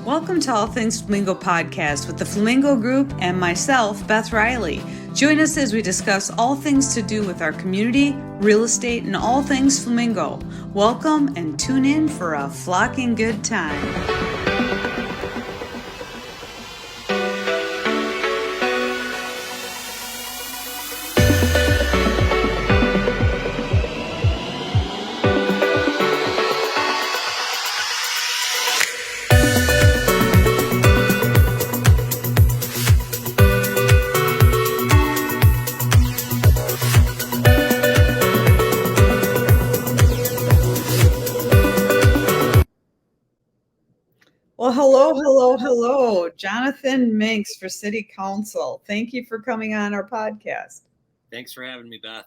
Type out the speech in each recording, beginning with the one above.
Welcome to All Things Flamingo podcast with the Flamingo Group and myself, Beth Reilly. Join us as we discuss all things to do with our community, real estate, and all things Flamingo. Welcome and tune in for a flocking good time. Well, hello. Jonathan Minks for City Council. Thank you for coming on our podcast. Thanks for having me, Beth.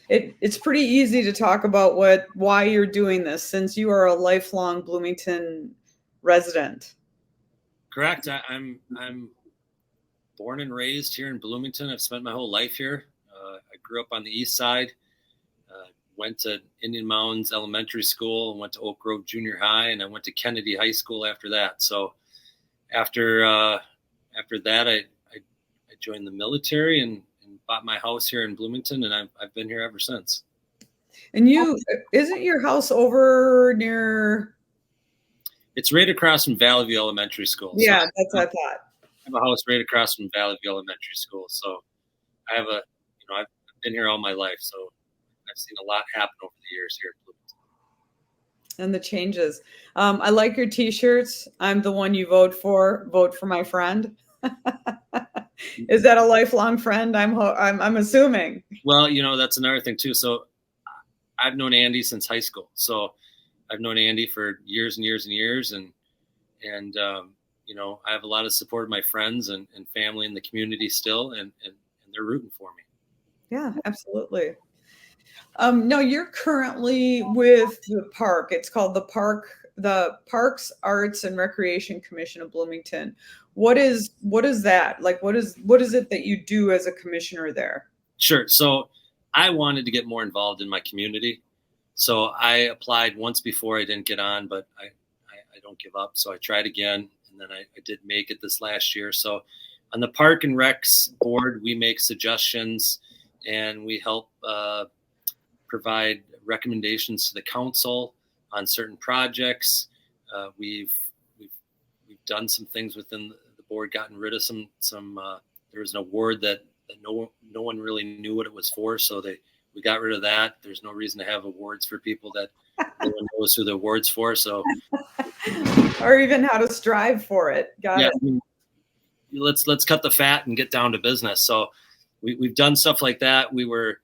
It's pretty easy to talk about why you're doing this, since you are a lifelong Bloomington resident. Correct. I'm born and raised here in Bloomington. I've spent my whole life here. I grew up on the east side. Went to Indian Mounds Elementary School, went to Oak Grove Junior High, and I went to Kennedy High School after that. So after that, I joined the military and bought my house here in Bloomington, and I've been here ever since. And isn't your house over near? It's right across from Valley View Elementary School. Yeah, so that's what I thought. I have a house right across from Valley View Elementary School. So I've been here all my life. So I've seen a lot happen over the years here at Bloomington. And the changes. I like your T-shirts. I'm the one you vote for. Vote for my friend. Is that a lifelong friend? I'm assuming. Well, that's another thing too. So I've known Andy since high school. So I've known Andy for years and years and years, and I have a lot of support of my friends and family in the community still, and they're rooting for me. Yeah, absolutely. No, you're currently with the park. It's called the Parks, Arts, and Recreation Commission of Bloomington. What is that? Like, what is it that you do as a commissioner there? Sure. So I wanted to get more involved in my community. So I applied once before. I didn't get on, but I don't give up. So I tried again, and then I did make it this last year. So on the Park and Recs board, we make suggestions and we help provide recommendations to the council on certain projects. We've done some things within the board, gotten rid of some. There was an award that no one really knew what it was for, so we got rid of that. There's no reason to have awards for people that no one knows who the award's for. So, or even how to strive for it. Got it. I mean, let's cut the fat and get down to business. So we've done stuff like that. We were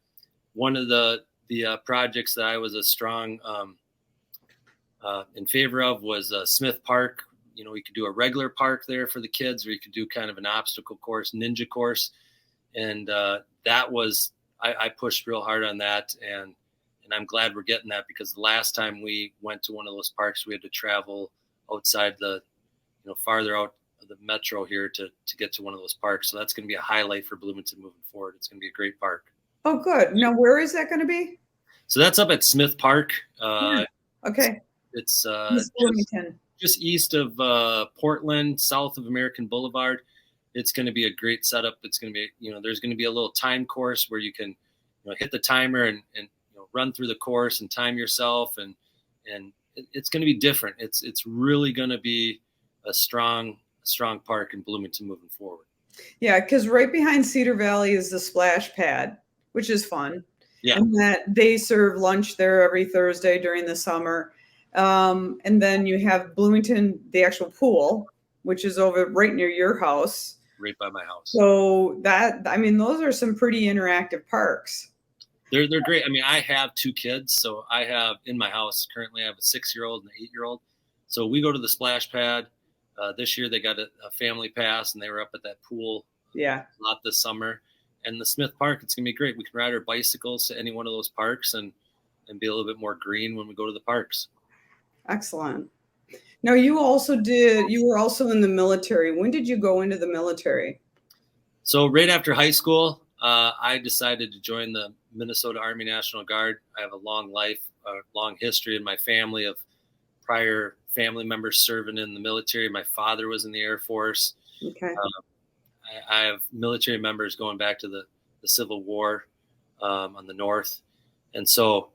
one of the projects that I was a strong in favor of was Smith Park. We could do a regular park there for the kids, or you could do kind of an obstacle course, ninja course. And that was, I pushed real hard on that. And I'm glad we're getting that, because the last time we went to one of those parks, we had to travel outside farther out of the metro here to get to one of those parks. So that's going to be a highlight for Bloomington moving forward. It's going to be a great park. Oh, good. Now, where is that going to be? So that's up at Smith Park. Okay. It's Bloomington. Just east of Portland, south of American Boulevard. It's going to be a great setup. It's going to be, there's going to be a little time course where you can, hit the timer and run through the course and time yourself. And it's going to be different. It's really going to be a strong park in Bloomington moving forward. Yeah, because right behind Cedar Valley is the splash pad, which is fun. Yeah. And that they serve lunch there every Thursday during the summer. And then you have Bloomington, the actual pool, which is over right near your house. Right by my house. So those are some pretty interactive parks. They're great. I mean, I have two kids, so I have in my house currently I have a 6-year-old and an 8-year-old. So we go to the splash pad. This year they got a family pass, and they were up at that pool. Yeah. A lot this summer. And the Smith Park, it's going to be great. We can ride our bicycles to any one of those parks and be a little bit more green when we go to the parks. Excellent. Now, you were also in the military. When did you go into the military? So right after high school, I decided to join the Minnesota Army National Guard. I have a long life, a long history in my family of prior family members serving in the military. My father was in the Air Force. Okay. I have military members going back to the Civil War on the North. And so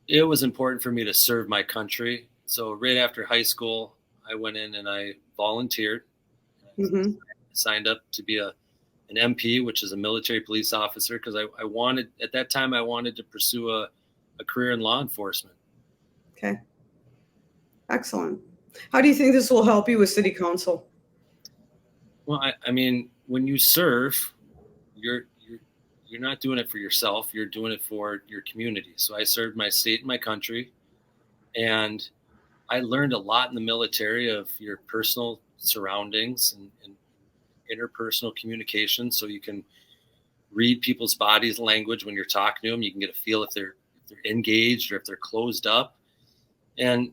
it was important for me to serve my country. So right after high school, I went in and I volunteered. Mm-hmm. Signed up to be an MP, which is a military police officer, because I wanted, at that time, I wanted to pursue a career in law enforcement. Okay. Excellent. How do you think this will help you with city council? Well, I mean, when you serve, you're not doing it for yourself. You're doing it for your community. So I served my state and my country, and I learned a lot in the military of your personal surroundings and interpersonal communication. So you can read people's bodies language when you're talking to them. You can get a feel if they're engaged or if they're closed up. And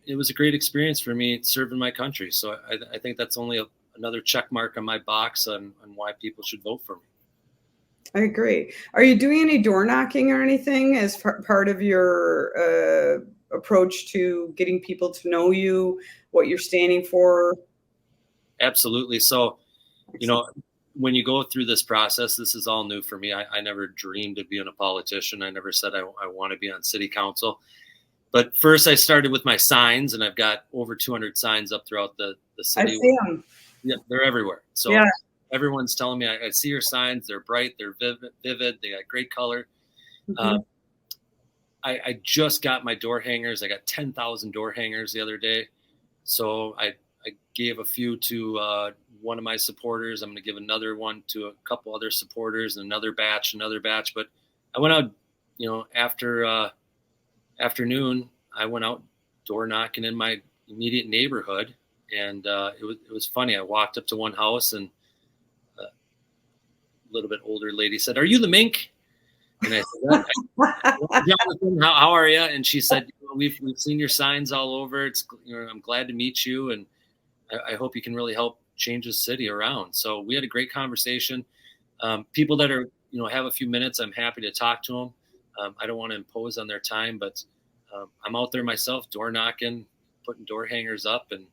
it was a great experience for me serving my country. So I think that's only another check mark on my box on why people should vote for me. I agree. Are you doing any door knocking or anything as part of your approach to getting people to know you, what you're standing for? Absolutely. So, you know, when you go through this process, this is all new for me. I never dreamed of being a politician. I never said I want to be on city council. But first I started with my signs, and I've got over 200 signs up throughout the city. I see them. Yeah, they're everywhere. So yeah. Everyone's telling me, I see your signs. They're bright. They're vivid. They got great color. Mm-hmm. I just got my door hangers. I got 10,000 door hangers the other day. So I gave a few to one of my supporters. I'm going to give another one to a couple other supporters, and another batch. But I went out, you know, after afternoon, I went out door knocking in my immediate neighborhood, and it was funny. I walked up to one house, and a little bit older lady said, "Are you the Mink?" And I said, "Jonathan, how are you?" And she said, "We've seen your signs all over. It's, you know, I'm glad to meet you, and I hope you can really help change the city around." So we had a great conversation. People that are, you know, have a few minutes, I'm happy to talk to them. I don't want to impose on their time, but I'm out there myself, door knocking, putting door hangers up, and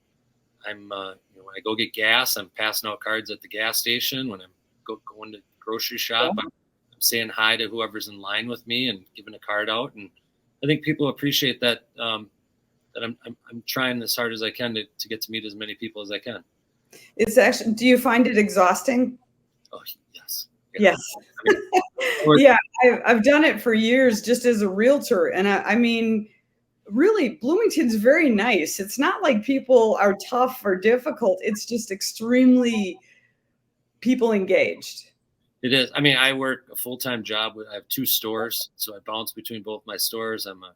I'm, you know, when I go get gas, I'm passing out cards at the gas station. When I'm going to grocery shop, I'm saying hi to whoever's in line with me and giving a card out. And I think people appreciate that, that I'm trying as hard as I can to get to meet as many people as I can. It's actually, do you find it exhausting? Oh, yes. Yes. I mean, yeah, I've done it for years just as a realtor. And I mean, really, Bloomington's very nice. It's not like people are tough or difficult. It's just extremely people engaged. It is. I mean, I work a full-time job. I have 2 stores, so I bounce between both my stores. I'm a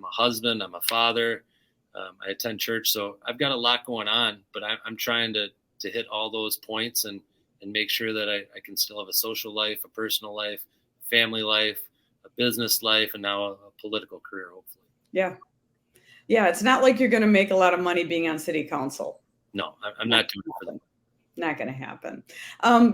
husband. I'm a father. I attend church, so I've got a lot going on. But I'm trying to hit all those points and make sure that I can still have a social life, a personal life, family life, a business life, and now a political career, hopefully. Yeah. Yeah, it's not like you're going to make a lot of money being on city council. No, I'm not doing it for that. Not going to happen.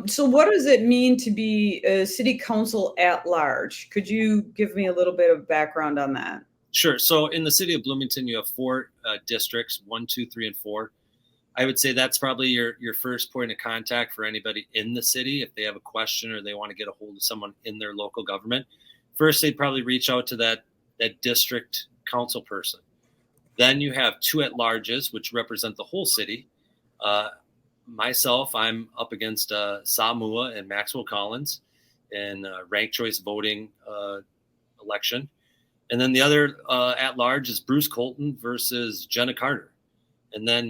So what does it mean to be a city council at large? Could you give me a little bit of background on that? Sure. So in the city of Bloomington, you have 4 districts, 1, 2, 3, and 4. I would say that's probably your first point of contact for anybody in the city. If they have a question or they want to get a hold of someone in their local government, first they'd probably reach out to that district council person. Then you have 2 at-larges, which represent the whole city. Myself, I'm up against Samoa and Maxwell Collins in ranked choice voting election. And then the other at-large is Bruce Colton versus Jenna Carter. And then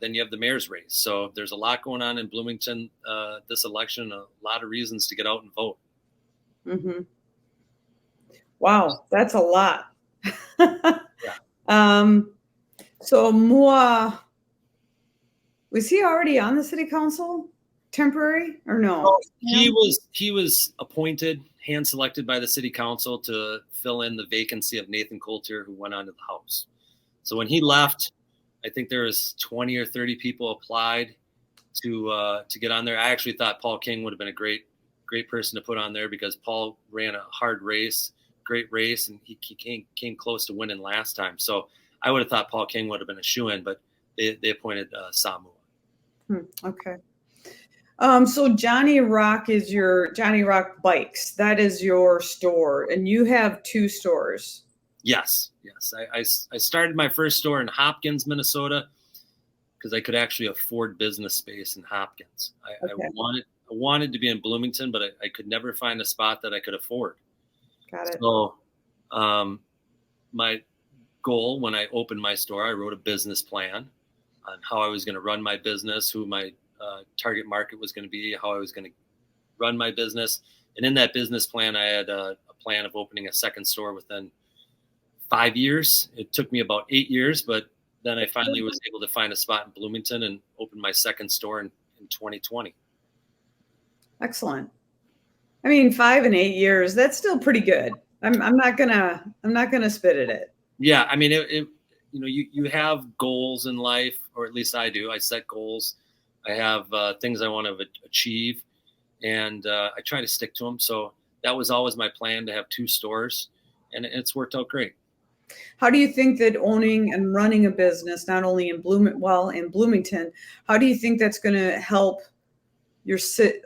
you have the mayor's race. So there's a lot going on in Bloomington this election, a lot of reasons to get out and vote. Mm-hmm. Wow, that's a lot. Yeah. So Mua, was he already on the city council, temporary or no? Well, he was appointed, hand selected by the city council to fill in the vacancy of Nathan Coulter, who went on to the House. So when he left, I think there was 20 or 30 people applied to get on there. I actually thought Paul King would have been a great person to put on there because Paul ran a hard race, great race, and he came close to winning last time. So I would have thought Paul King would have been a shoo-in, but they appointed Samu. Okay. So Johnny Rock Johnny Rock Bikes. That is your store, and you have 2 stores. Yes. I started my first store in Hopkins, Minnesota, because I could actually afford business space in Hopkins. I wanted to be in Bloomington, but I could never find a spot that I could afford. Got it. So my goal when I opened my store, I wrote a business plan on how I was going to run my business, who my target market was going to be, how I was going to run my business. And in that business plan, I had a plan of opening a second store within 5 years. It took me about 8 years, but then I finally was able to find a spot in Bloomington and open my second store in 2020. Excellent. I mean, 5 and 8 years, that's still pretty good. I'm not gonna spit at it. Yeah. I mean, you have goals in life, or at least I do. I set goals. I have things I want to achieve, and I try to stick to them. So that was always my plan, to have 2 stores, and it's worked out great. How do you think that owning and running a business, not only in Bloomington, how do you think that's going to help your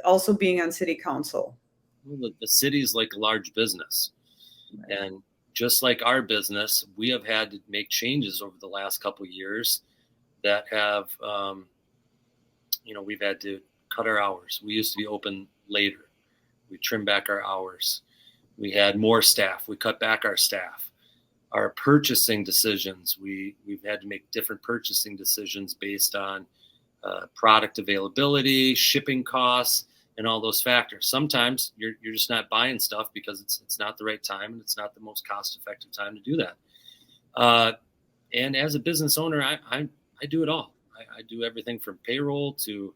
also being on city council? Well, the city is like a large business, right. And just like our business, we have had to make changes over the last couple of years that have, we've had to cut our hours. We used to be open later. We trimmed back our hours. We had more staff. We cut back our staff. Our purchasing decisions, we've had to make different purchasing decisions based on product availability, shipping costs, and all those factors. Sometimes you're just not buying stuff because it's not the right time, and it's not the most cost-effective time to do that. And as a business owner, I do it all. I do everything from payroll to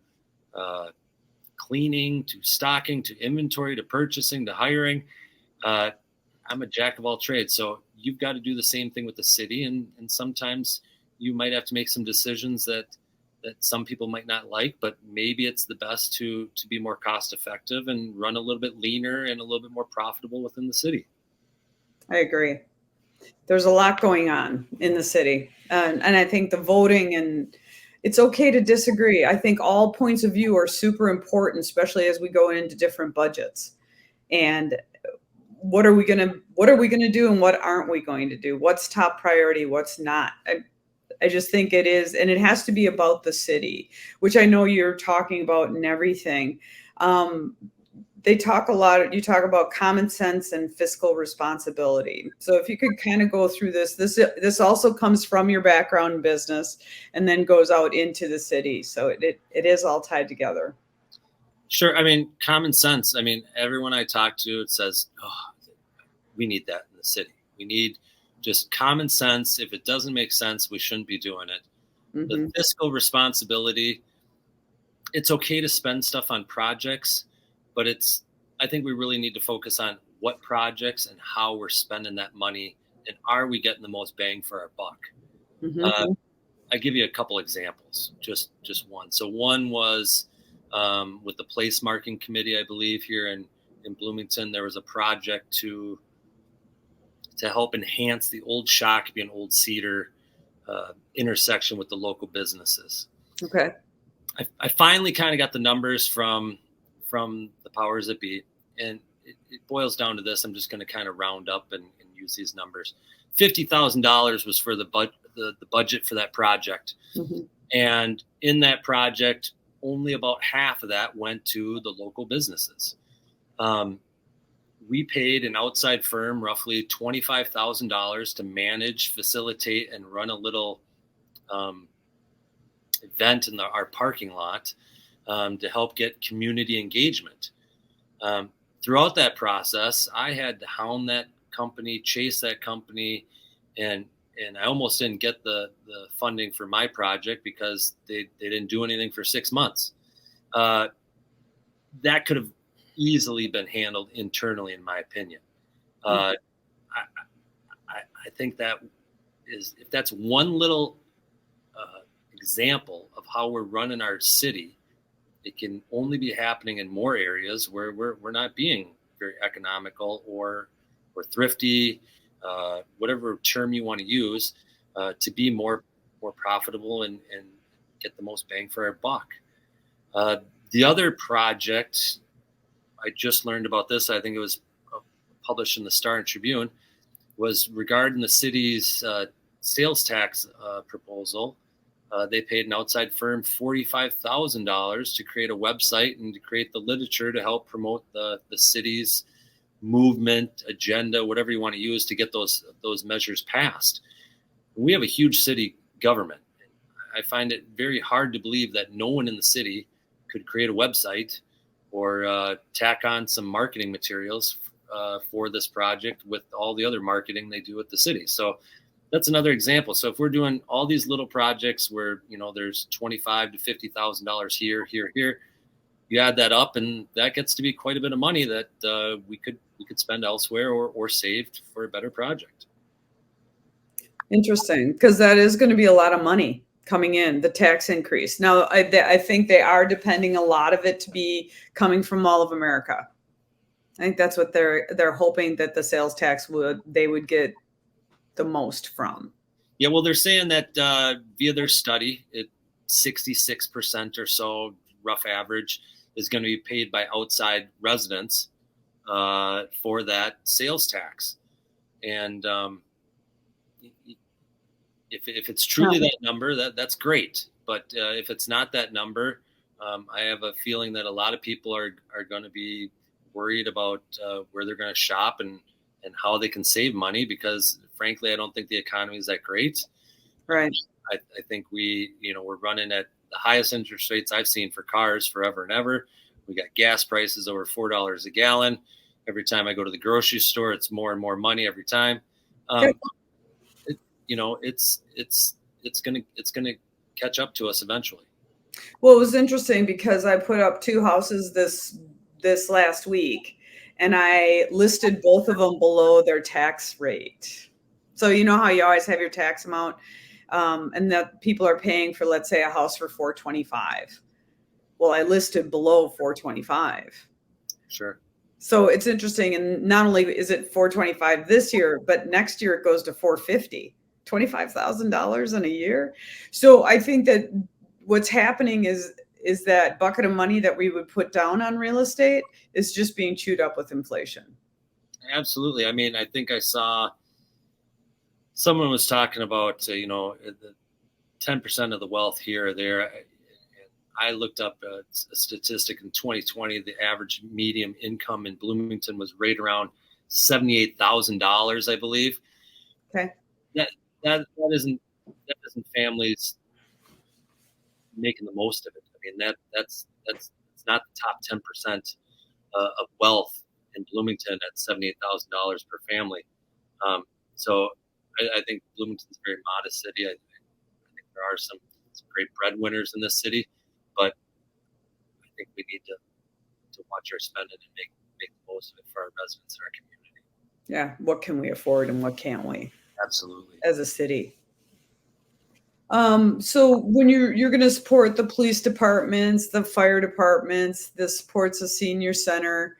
cleaning to stocking to inventory to purchasing to hiring. I'm a jack of all trades. So you've got to do the same thing with the city. And sometimes you might have to make some decisions that some people might not like, but maybe it's the best to be more cost effective and run a little bit leaner and a little bit more profitable within the city. I agree. There's a lot going on in the city. And I think the voting, and it's okay to disagree. I think all points of view are super important, especially as we go into different budgets. And what are we going to do and what aren't we going to do? What's top priority? What's not? I just think it is, and it has to be about the city, which I know you're talking about and everything. They talk a lot, you talk about common sense and fiscal responsibility. So if you could kind of go through this also comes from your background in business and then goes out into the city. So it is all tied together. Sure. I mean, common sense. I mean, everyone I talk to, it says, we need that in the city. We need just common sense. If it doesn't make sense, we shouldn't be doing it. Mm-hmm. The fiscal responsibility, it's okay to spend stuff on projects, but I think we really need to focus on what projects and how we're spending that money, and are we getting the most bang for our buck? Mm-hmm. I give you a couple examples, just one. So one was with the place marking committee, I believe here in Bloomington, there was a project to help enhance the old Shakopee and Old Cedar intersection with the local businesses. Okay. I finally kind of got the numbers from the powers that be, and it boils down to this. I'm just going to kind of round up and use these numbers. $50,000 was for the budget for that project. Mm-hmm. And in that project, only about half of that went to the local businesses. We paid an outside firm roughly $25,000 to manage, facilitate, and run a little event in our parking lot to help get community engagement. Throughout that process, I had to hound that company, chase that company, and I almost didn't get the funding for my project because they didn't do anything for 6 months. That could have easily been handled internally, in my opinion. I think that is, if that's one little example of how we're running our city, it can only be happening in more areas where we're not being very economical or thrifty, whatever term you want to use. to be more profitable and get the most bang for our buck. The other project, I just learned about this, I think it was published in the Star and Tribune, was regarding the city's sales tax proposal. They paid an outside firm $45,000 to create a website and to create the literature to help promote the city's movement, agenda, whatever you want to use to get those measures passed. We have a huge city government. I find it very hard to believe that no one in the city could create a website or tack on some marketing materials for this project with all the other marketing they do at the city. So that's another example. So if we're doing all these little projects where, there's $25,000 to $50,000 here, you add that up, and that gets to be quite a bit of money that we could spend elsewhere or saved for a better project. Interesting, because that is going to be a lot of money coming in, the tax increase. Now, I think they are depending a lot of it to be coming from all of America. I think that's what they're hoping, that the sales tax they would get the most from. Yeah, well, they're saying that via their study, 66% or so, rough average, is going to be paid by outside residents for that sales tax. And if it's truly that number, that's great. But if it's not that number, I have a feeling that a lot of people are going to be worried about where they're going to shop and how they can save money, because frankly, I don't think the economy is that great. Right. I think we're running at the highest interest rates I've seen for cars forever and ever. We got gas prices over $4 a gallon. Every time I go to the grocery store, it's more and more money every time. It's gonna catch up to us eventually. Well, it was interesting because I put up 2 houses this last week, and I listed both of them below their tax rate. So you know how you always have your tax amount, and that people are paying for, let's say, a house for $425. Well, I listed below $425. Sure. So it's interesting, and not only is it $425 this year, but next year it goes to $450. $25,000 in a year. So I think that what's happening is that bucket of money that we would put down on real estate is just being chewed up with inflation. Absolutely. I mean, I think I saw someone was talking about, the 10% of the wealth here or there. I looked up a statistic in 2020. The average median income in Bloomington was right around $78,000, I believe. Okay. That isn't families making the most of it. I mean, that's not the top 10% of wealth in Bloomington at $78,000 per family. So I think Bloomington's a very modest city. I think there are some great breadwinners in this city, but I think we need to watch our spending and make the most of it for our residents and our community. Yeah, what can we afford and what can't we? Absolutely. As a city. So when you're going to support the police departments, the fire departments, this supports a senior center,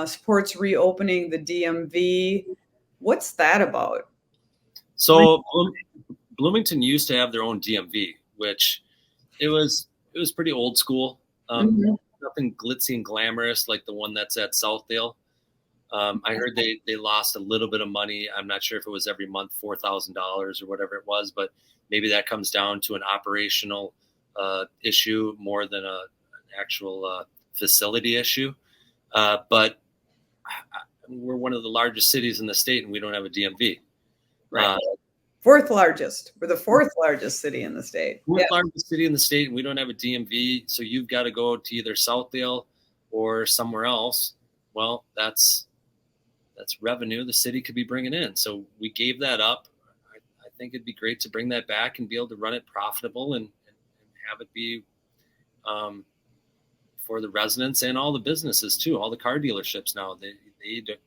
supports reopening the DMV. What's that about? So Bloomington used to have their own DMV, which it was pretty old school. Nothing glitzy and glamorous like the one that's at Southdale. I heard they lost a little bit of money. I'm not sure if it was every month, $4,000 or whatever it was, but maybe that comes down to an operational issue more than an actual facility issue. But we're one of the largest cities in the state, and we don't have a DMV. Right. Fourth largest. We're the fourth largest city in the state. Largest city in the state, and we don't have a DMV. So you've got to go to either Southdale or somewhere else. Well, that's revenue the city could be bringing in. So we gave that up. I think it'd be great to bring that back and be able to run it profitable and have it be for the residents and all the businesses too. All the car dealerships now, they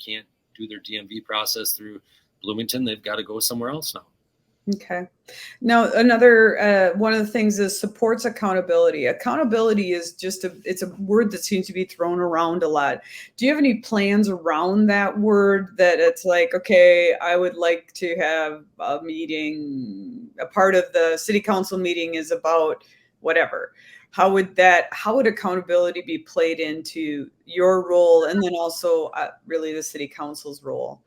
can't do their DMV process through Bloomington. They've got to go somewhere else now. Okay. Now, another one of the things is supports accountability. Accountability is just it's a word that seems to be thrown around a lot. Do you have any plans around that word that it's like, okay, I would like to have a meeting, a part of the city council meeting is about whatever. How would accountability be played into your role and then also really the city council's role?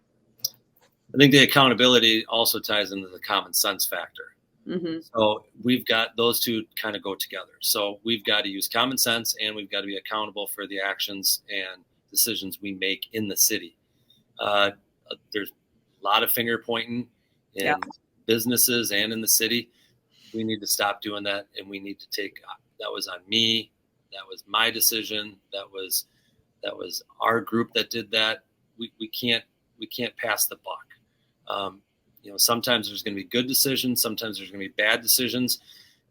I think the accountability also ties into the common sense factor. Mm-hmm. So we've got those two kind of go together. So we've got to use common sense and we've got to be accountable for the actions and decisions we make in the city. There's a lot of finger pointing in businesses and in the city. We need to stop doing that, and we need to take that was on me. That was my decision. That was our group that did that. We can't pass the buck. Sometimes there's going to be good decisions, sometimes there's going to be bad decisions,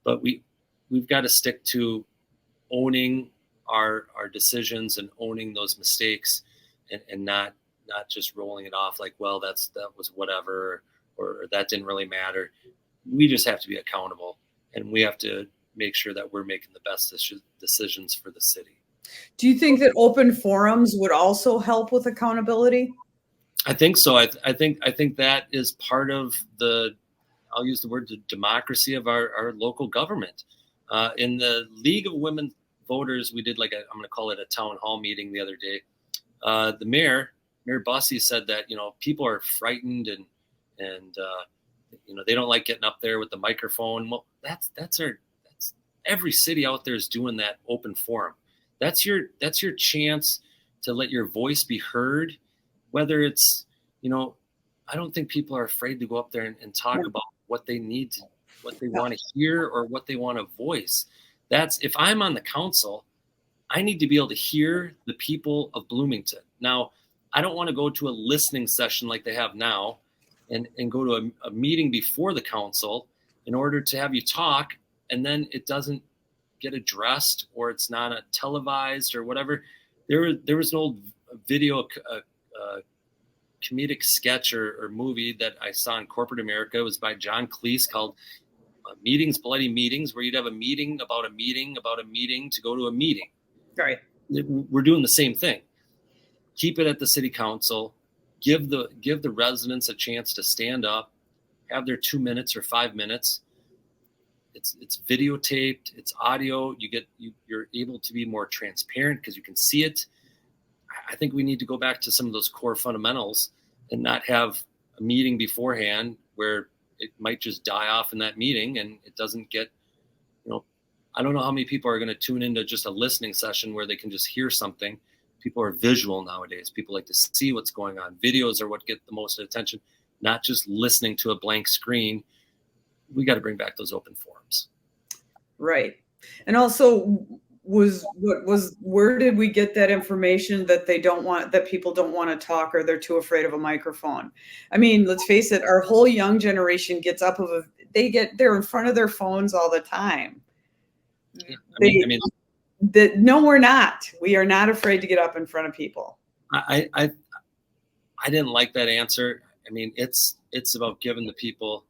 but we've got to stick to owning our decisions and owning those mistakes, and not just rolling it off like, well, that was whatever, or that didn't really matter. We just have to be accountable, and we have to make sure that we're making the best decisions for the city. Do you think that open forums would also help with accountability? I think so. I think that is part of I'll use the word, the democracy of our local government. In the League of Women Voters, we did I'm going to call it a town hall meeting the other day. The Mayor Bussey said that, people are frightened and they don't like getting up there with the microphone. Well, that's every city out there is doing that open forum. That's your chance to let your voice be heard. Whether it's, I don't think people are afraid to go up there and talk about what they need to, what they want to hear or what they want to voice. If I'm on the council, I need to be able to hear the people of Bloomington. Now, I don't want to go to a listening session like they have now and go to a meeting before the council in order to have you talk, and then it doesn't get addressed or it's not a televised or whatever. There was an old video, comedic sketch or movie that I saw in corporate America. It was by John Cleese called Meetings, Bloody Meetings, where you'd have a meeting about a meeting about a meeting to go to a meeting. Right. We're doing the same thing. Keep it at the city council. Give the residents a chance to stand up, have their 2 minutes or 5 minutes. It's videotaped. It's audio. You're able to be more transparent because you can see it. I think we need to go back to some of those core fundamentals and not have a meeting beforehand where it might just die off in that meeting and it doesn't get, I don't know how many people are going to tune into just a listening session where they can just hear something. People are visual nowadays. People like to see what's going on. Videos are what get the most attention, not just listening to a blank screen. We got to bring back those open forums. Right. And also, where did we get that information that people don't want to talk or they're too afraid of a microphone? I mean, let's face it, our whole young generation gets up they're in front of their phones all the time. Yeah, no, we're not. We are not afraid to get up in front of people. I didn't like that answer. I mean, it's about giving the people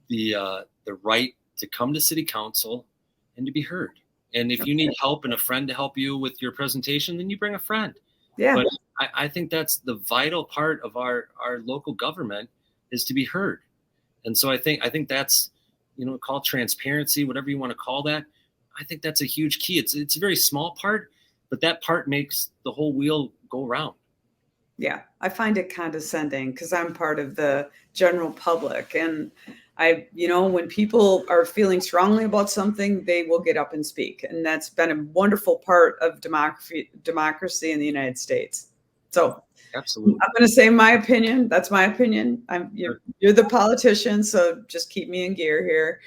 the right to come to city council and to be heard. And if you need help and a friend to help you with your presentation, then you bring a friend. Yeah. But I think that's the vital part of our local government is to be heard. And so I think that's, call transparency, whatever you want to call that. I think that's a huge key. It's a very small part, but that part makes the whole wheel go round. Yeah, I find it condescending because I'm part of the general public. And when people are feeling strongly about something, they will get up and speak. And that's been a wonderful part of democracy in the United States. So absolutely, I'm going to say my opinion. That's my opinion. You're the politician, so just keep me in gear here.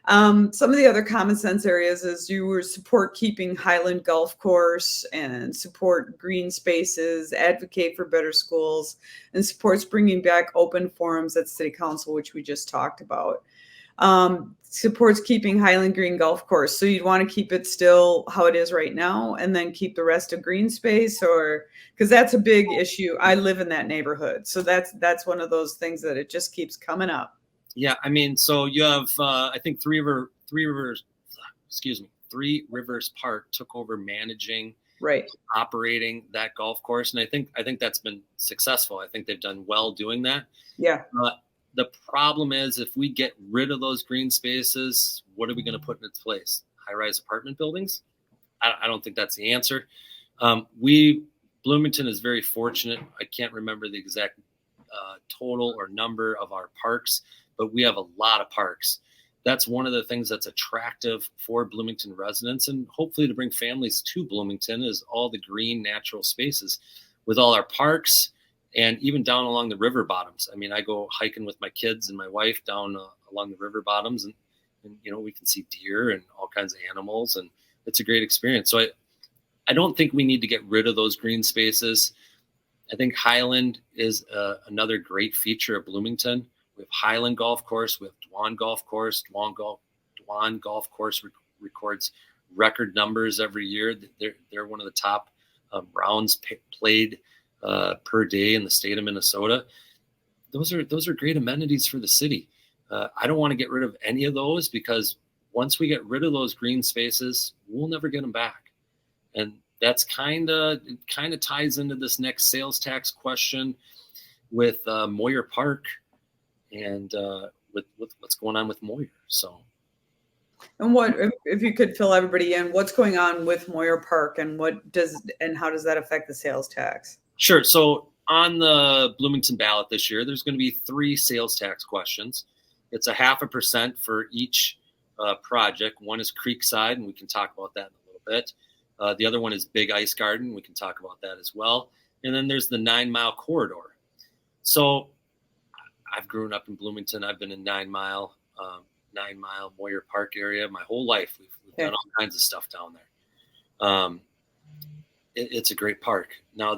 Some of the other common sense areas is you would support keeping Highland Golf Course and support green spaces, advocate for better schools, and supports bringing back open forums at City Council, which we just talked about. Supports keeping Highland Green Golf Course. So you'd want to keep it still how it is right now and then keep the rest of green space, because that's a big issue. I live in that neighborhood. So that's one of those things that it just keeps coming up. Yeah, I mean, so you have, I think Three Rivers Park took over managing, Right. operating that golf course, and I think that's been successful. I think they've done well doing that. Yeah. The problem is, if we get rid of those green spaces, what are we going to put in its place? High-rise apartment buildings? I don't think that's the answer. Bloomington is very fortunate. I can't remember the exact total or number of our parks, but we have a lot of parks. That's one of the things that's attractive for Bloomington residents, and hopefully to bring families to Bloomington, is all the green natural spaces with all our parks, and even down along the river bottoms. I mean, I go hiking with my kids and my wife down along the river bottoms, and we can see deer and all kinds of animals, and it's a great experience. So I don't think we need to get rid of those green spaces. I think Highland is another great feature of Bloomington. We have Highland Golf Course, we have Dwan Golf Course. Dwan Golf Course records record numbers every year. They're one of the top rounds played per day in the state of Minnesota. Those are great amenities for the city. I don't want to get rid of any of those, because once we get rid of those green spaces, we'll never get them back. And that's kind of ties into this next sales tax question with Moyer Park and with what's going on with Moyer. So, and what if you could fill everybody in? What's going on with Moyer Park, and how does that affect the sales tax? Sure. So on the Bloomington ballot this year, there's going to be 3 sales tax questions. It's 0.5% for each project. One is Creekside, and we can talk about that in a little bit. The other one is Big Ice Garden. We can talk about that as well. And then there's the 9 Mile corridor. So I've grown up in Bloomington. I've been in 9 Mile, Moyer Park area my whole life. We've done all kinds of stuff down there. It's a great park. Now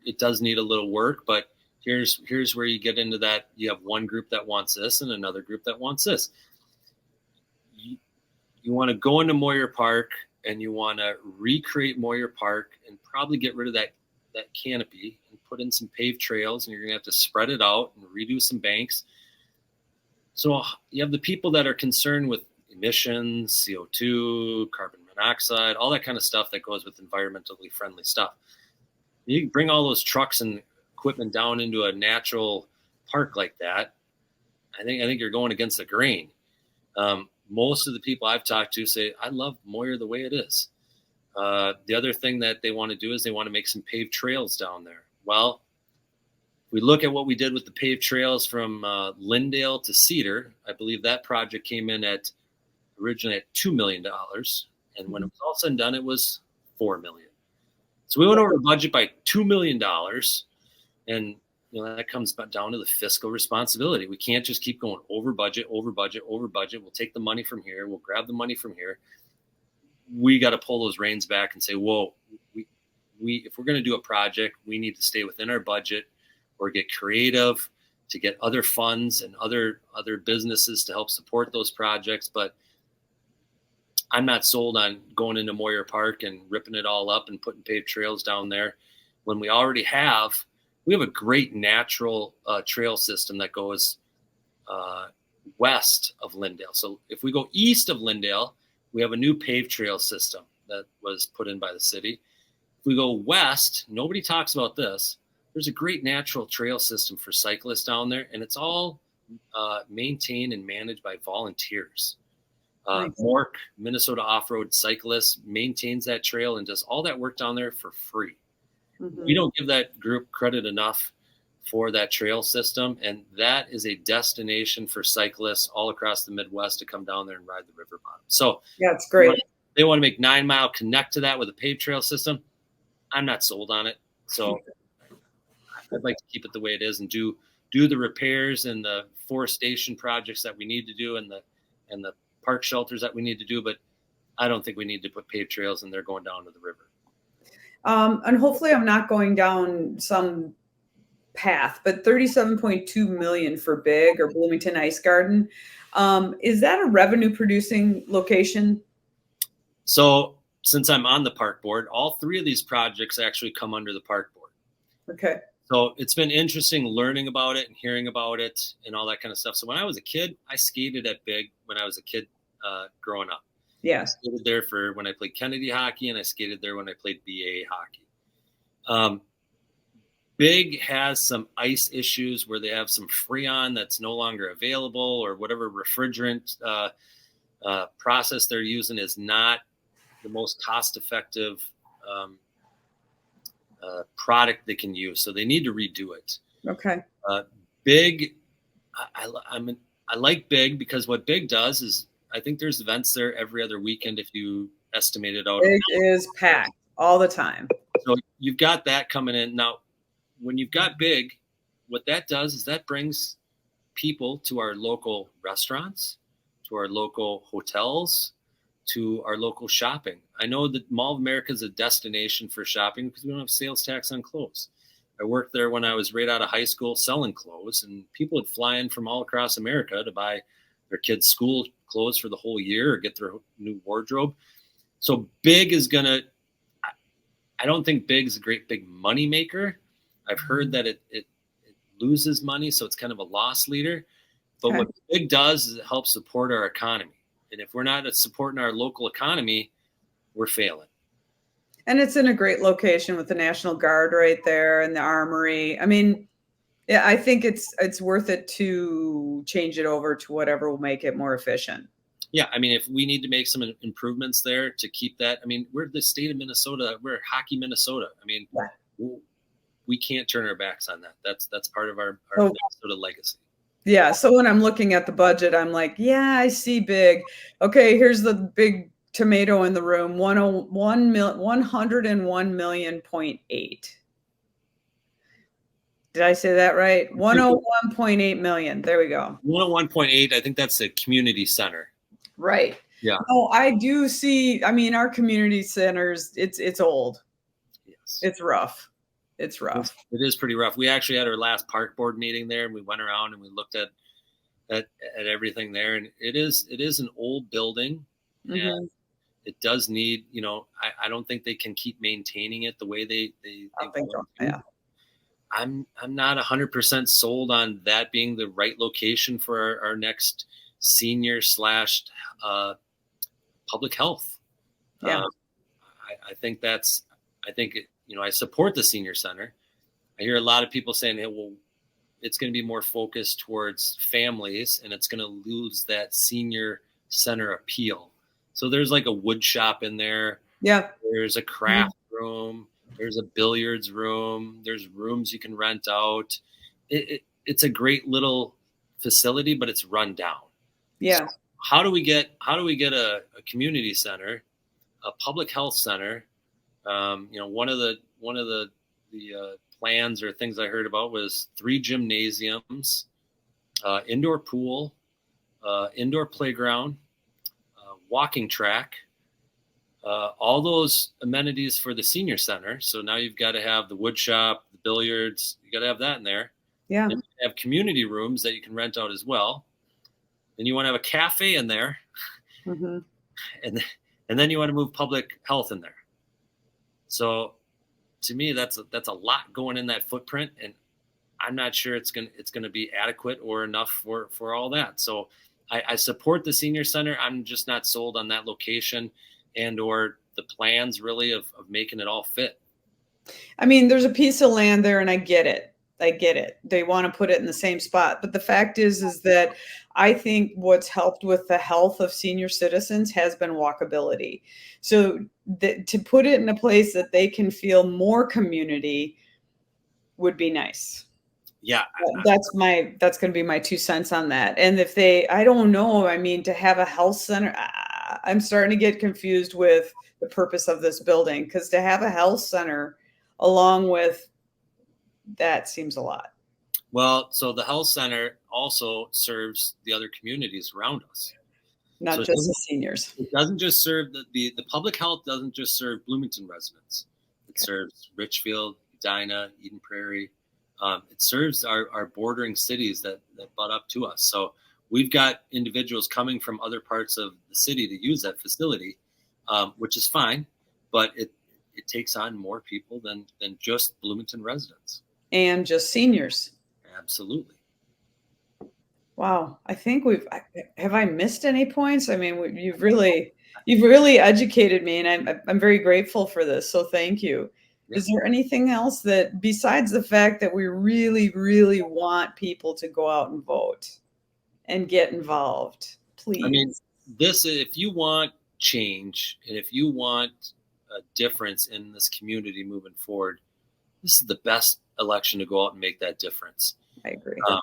it does need a little work, but here's where you get into that. You have one group that wants this and another group that wants this. You want to go into Moyer Park, and you want to recreate Moyer Park and probably get rid of that canopy and put in some paved trails, and you're going to have to spread it out and redo some banks. So you have the people that are concerned with emissions, CO2, carbon monoxide, all that kind of stuff that goes with environmentally friendly stuff. You can bring all those trucks and equipment down into a natural park like that. I think you're going against the grain. Most of the people I've talked to say, I love Moyer the way it is. The other thing that they want to do is they want to make some paved trails down there. Well, we look at what we did with the paved trails from Lindale to Cedar. I believe that project came in originally at $2 million. And when it was all said and done, it was $4 million. So we went over the budget by $2 million. And that comes down to the fiscal responsibility. We can't just keep going over budget. We'll take the money from here. We'll grab the money from here. We got to pull those reins back and say, whoa, if we're going to do a project, we need to stay within our budget or get creative to get other funds and other businesses to help support those projects. But I'm not sold on going into Moyer Park and ripping it all up and putting paved trails down there when we have a great natural trail system that goes west of Lindale. So if we go east of Lindale, we have a new paved trail system that was put in by the city. If we go west, nobody talks about this. There's a great natural trail system for cyclists down there, and it's all maintained and managed by volunteers. Nice. Mork, Minnesota Off-Road Cyclists, maintains that trail and does all that work down there for free. Mm-hmm. We don't give that group credit enough for that trail system, and that is a destination for cyclists all across the Midwest to come down there and ride the river bottom. So yeah, it's great. They want to make 9 Mile connect to that with a paved trail system. I'm not sold on it. So I'd like to keep it the way it is and do the repairs and the forestation projects that we need to do and the park shelters that we need to do. But I don't think we need to put paved trails in there going down to the river. And hopefully I'm not going down some path, but $37.2 million for Big or Bloomington Ice Garden. Is that a revenue producing location? So since I'm on the park board, all 3 of these projects actually come under the park board. Okay. So it's been interesting learning about it and hearing about it and all that kind of stuff. So when I was a kid, I skated at Big when I was a kid growing up. I Yeah. skated there for when I played Kennedy hockey, and I skated there when I played BA hockey. Big has some ice issues where they have some Freon that's no longer available, or whatever refrigerant process they're using is not the most cost-effective product they can use. So they need to redo it. Okay. Big, I like Big because what Big does is, I think there's events there every other weekend if you estimate it out. Big is packed all the time. So you've got that coming in. Now, when you've got Big, what that does is that brings people to our local restaurants, to our local hotels, to our local shopping. I know that Mall of America is a destination for shopping because we don't have sales tax on clothes. I worked there when I was right out of high school selling clothes, and people would fly in from all across America to buy their kids' school clothes for the whole year or get their new wardrobe. So Big is going to, I don't think Big is a great big money maker. I've heard that it loses money, so it's kind of a loss leader. But Okay. what Big does is it helps support our economy. And if we're not supporting our local economy, we're failing. And it's in a great location with the National Guard right there and the Armory. I mean, yeah, I think it's worth it to change it over to whatever will make it more efficient. Yeah, I mean, if we need to make some improvements there to keep that, I mean, we're the state of Minnesota. We're hockey Minnesota. I mean, we can't turn our backs on that. That's part of our Minnesota legacy. Yeah. So when I'm looking at the budget, I'm like, yeah, I see Big. Okay, here's the big tomato in the room. 101.8. Did I say that right? 101.8 million. There we go. 101.8. I think that's the community center. Right. Yeah. Oh, I do see. I mean, our community centers, it's old. Yes. It's rough. It's rough. It is pretty rough. We actually had our last park board meeting there, and we went around and we looked at everything there. And it is an old building, and it does need, I don't think they can keep maintaining it the way they I think so. Yeah. I'm not 100% sold on that being the right location for our next senior / public health. Yeah. I think I support the senior center. I hear a lot of people saying, hey, well, it's going to be more focused towards families and it's going to lose that senior center appeal. So there's like a wood shop in there. Yeah. There's a craft room. There's a billiards room. There's rooms you can rent out. It's a great little facility, but it's run down. Yeah. So how do we get a community center, a public health center? One of the plans or things I heard about was 3 gymnasiums, indoor pool, indoor playground, walking track, all those amenities for the senior center. So now you've got to have the wood shop, the billiards, you got to have that in there. Yeah. And you have community rooms that you can rent out as well. Then you want to have a cafe in there. Mm-hmm. And then you want to move public health in there. So to me, that's a lot going in that footprint, and I'm not sure it's gonna be adequate or enough for all that. So I support the senior center. I'm just not sold on that location and or the plans really of making it all fit. I mean, there's a piece of land there, and I get it. They want to put it in the same spot. But the fact is that I think what's helped with the health of senior citizens has been walkability. So to put it in a place that they can feel more community would be nice. Yeah. That's going to be my 2 cents on that. And if I don't know, I mean, to have a health center, I'm starting to get confused with the purpose of this building, because to have a health center along with that seems a lot. Well, so the health center also serves the other communities around us. Not just the seniors. It doesn't just serve the public health doesn't just serve Bloomington residents. It serves Richfield, Edina, Eden Prairie. It serves our bordering cities that butt up to us. So we've got individuals coming from other parts of the city to use that facility, which is fine, but it takes on more people than just Bloomington residents. and just seniors? Absolutely. Wow. I think have I missed any points? I mean, you've really educated me, and I'm very grateful for this. So thank you. Yeah. Is there anything else that, besides the fact that we really, really want people to go out and vote and get involved, I mean, please? if you want change and if you want a difference in this community moving forward, this is the best election to go out and make that difference. I agree. Um,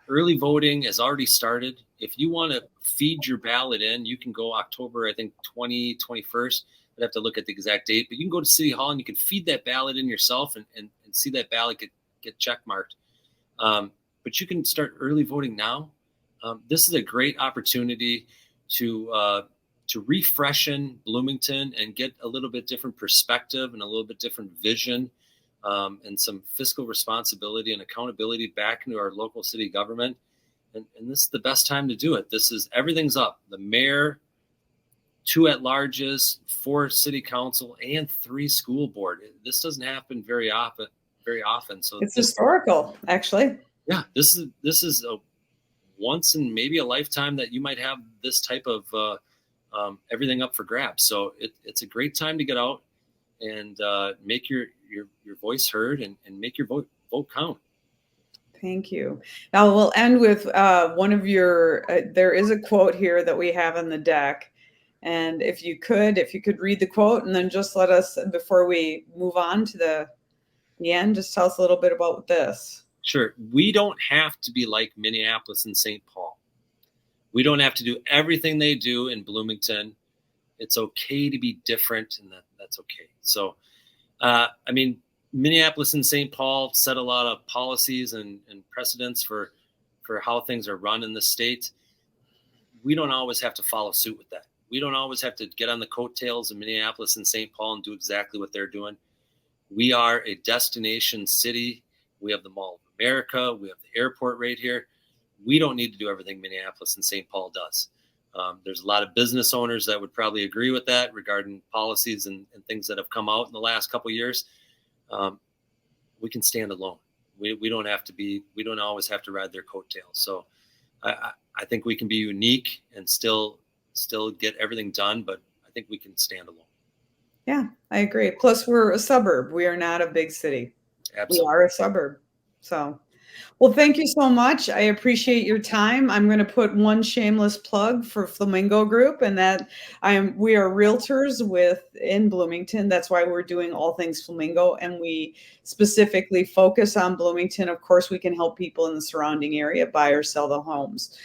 Early voting has already started. If you want to feed your ballot in, you can go October, I think 21st. I'd have to look at the exact date, but you can go to City Hall and you can feed that ballot in yourself and see that ballot get check marked. But you can start early voting now. This is a great opportunity to refreshen Bloomington and get a little bit different perspective and a little bit different vision. And some fiscal responsibility and accountability back into our local city government. And this is the best time to do it. Everything's up. The mayor, 2 at-larges, 4 city council, and 3 school board. This doesn't happen very often. So It's historical, actually. Yeah, this is a once in maybe a lifetime that you might have this type of everything up for grabs. So it's a great time to get out and make your voice heard and make your vote count. Thank you. Now we'll end with one of your, there is a quote here that we have in the deck. And if you could read the quote and then just let us, before we move on to the end, just tell us a little bit about this. Sure. We don't have to be like Minneapolis and St. Paul. We don't have to do everything they do in Bloomington. It's okay to be different, and that's okay. So, Minneapolis and St. Paul set a lot of policies and precedents for how things are run in the state. We don't always have to follow suit with that. We don't always have to get on the coattails of Minneapolis and St. Paul and do exactly what they're doing. We are a destination city. We have the Mall of America. We have the airport right here. We don't need to do everything Minneapolis and St. Paul does. There's a lot of business owners that would probably agree with that regarding policies and things that have come out in the last couple of years. We can stand alone. We don't always have to ride their coattails. So I think we can be unique and still get everything done, but I think we can stand alone. Yeah, I agree. Plus, we're a suburb. We are not a big city. Absolutely. We are a suburb. So, well, thank you so much. I appreciate your time. I'm going to put one shameless plug for Flamingo Group, and that we are realtors in Bloomington. That's why we're doing all things Flamingo, and we specifically focus on Bloomington. Of course, we can help people in the surrounding area buy or sell the homes.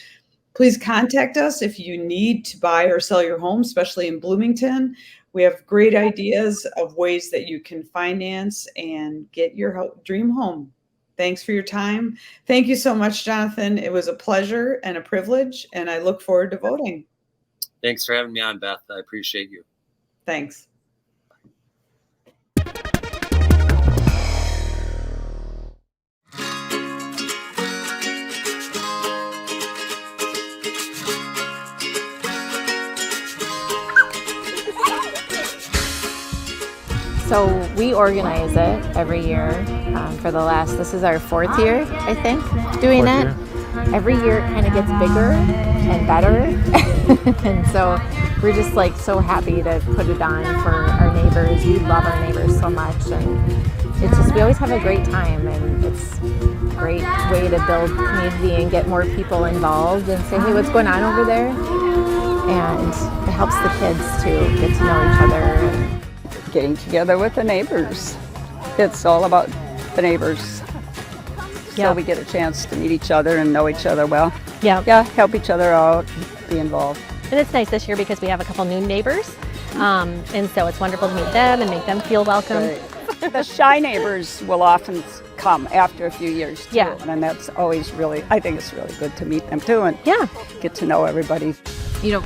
Please contact us if you need to buy or sell your home, especially in Bloomington. We have great ideas of ways that you can finance and get your dream home. Thanks for your time. Thank you so much, Jonathan. It was a pleasure and a privilege, and I look forward to voting. Thanks for having me on, Beth. I appreciate you. Thanks. So we organize it every year this is our 4th year, I think, doing it. Every year it kind of gets bigger and better. And so we're just so happy to put it on for our neighbors. We love our neighbors so much. And we always have a great time, and it's a great way to build community and get more people involved and say, hey, what's going on over there? And it helps the kids to get to know each other. Getting together with the neighbors. It's all about the neighbors. Yeah. So we get a chance to meet each other and know each other well. Yeah. Yeah, help each other out, be involved. And it's nice this year because we have a couple new neighbors. And so it's wonderful to meet them and make them feel welcome. Right. The shy neighbors will often come after a few years too. Yeah. And that's always I think it's really good to meet them too and get to know everybody.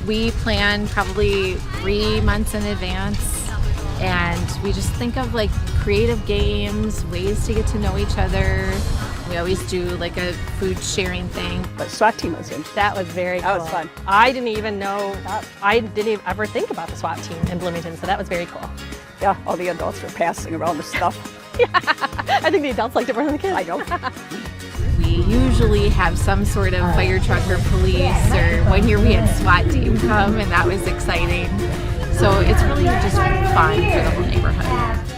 We plan probably 3 months in advance. And we just think of creative games, ways to get to know each other. We always do a food sharing thing. But SWAT team was in. That was very cool. That was fun. I didn't even ever think about the SWAT team in Bloomington, so that was very cool. Yeah, all the adults were passing around the stuff. I think the adults liked it more than the kids. I know. We usually have some sort of fire truck or police, or one year we had SWAT team come, and that was exciting. So it's really just fun for the whole neighborhood.